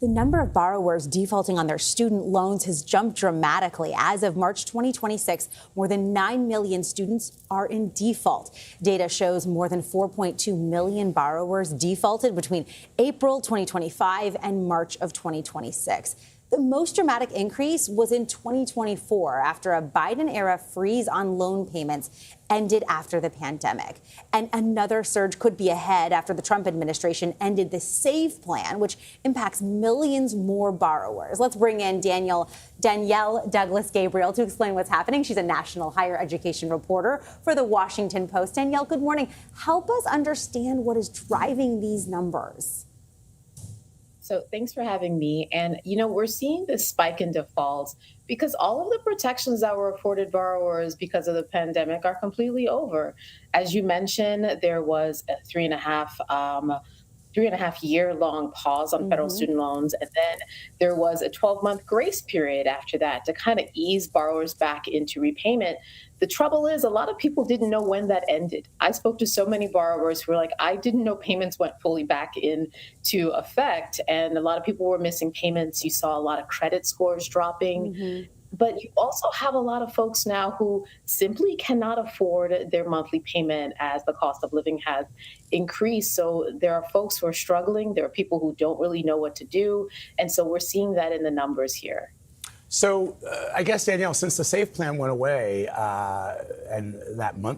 The number of borrowers defaulting on their student loans has jumped dramatically. As of March 2026, more than 9 million students are in default. Data shows more than 4.2 million borrowers defaulted between April 2025 and March of 2026. The most dramatic increase was in 2024 after a Biden-era freeze on loan payments ended after the pandemic. And another surge could be ahead after the Trump administration ended the SAVE plan, which impacts millions more borrowers. Let's bring in Danielle Douglas-Gabriel to explain what's happening. She's a national higher education reporter for the Washington Post. Danielle, good morning. Help us understand what is driving these numbers. So thanks for having me. And, we're seeing this spike in defaults because all of the protections that were afforded borrowers because of the pandemic are completely over. As you mentioned, there was a three and a half year long pause on federal student loans. And then there was a 12-month grace period after that to kind of ease borrowers back into repayment. The trouble is, a lot of people didn't know when that ended. I spoke to so many borrowers who were like, I didn't know payments went fully back into effect. And a lot of people were missing payments. You saw a lot of credit scores dropping. But you also have a lot of folks now who simply cannot afford their monthly payment as the cost of living has increased. So there are folks who are struggling. There are people who don't really know what to do. And so we're seeing that in the numbers here. So I guess, Danielle, since the SAVE plan went away and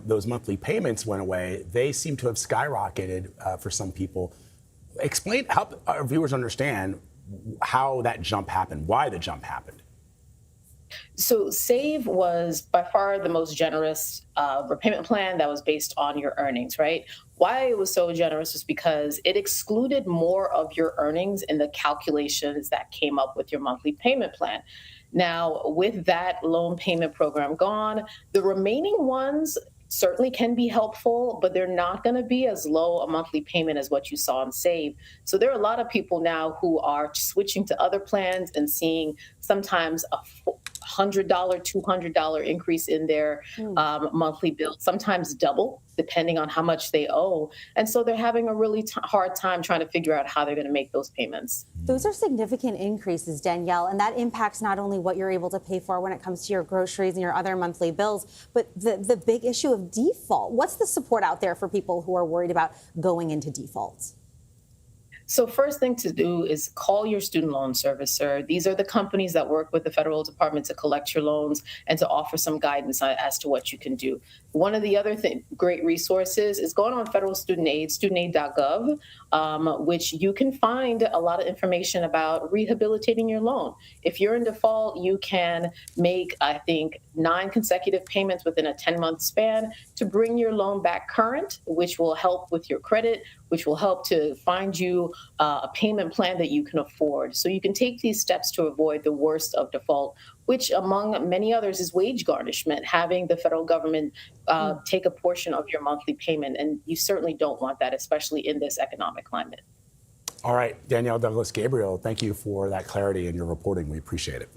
those monthly payments went away, they seem to have skyrocketed for some people. Help our viewers understand how that jump happened, why the jump happened. So SAVE was by far the most generous repayment plan that was based on your earnings, right? Why it was so generous was because it excluded more of your earnings in the calculations that came up with your monthly payment plan. Now, with that loan payment program gone, the remaining ones certainly can be helpful, but they're not going to be as low a monthly payment as what you saw in SAVE. So there are a lot of people now who are switching to other plans and seeing sometimes a $100, $200 increase in their monthly bill, sometimes double, depending on how much they owe. And so they're having a really hard time trying to figure out how they're going to make those payments. Those are significant increases, Danielle, and that impacts not only what you're able to pay for when it comes to your groceries and your other monthly bills, but the big issue of default. What's the support out there for people who are worried about going into defaults? So first thing to do is call your student loan servicer. These are the companies that work with the federal department to collect your loans and to offer some guidance as to what you can do. One of the other great resources is going on federal student aid, studentaid.gov, which you can find a lot of information about rehabilitating your loan. If you're in default, you can make, I think, 9 consecutive payments within a 10-month span to bring your loan back current, which will help with your credit, which will help to find you a payment plan that you can afford. So you can take these steps to avoid the worst of default, which among many others is wage garnishment, having the federal government take a portion of your monthly payment. And you certainly don't want that, especially in this economic climate. All right, Danielle Douglas-Gabriel, thank you for that clarity in your reporting. We appreciate it.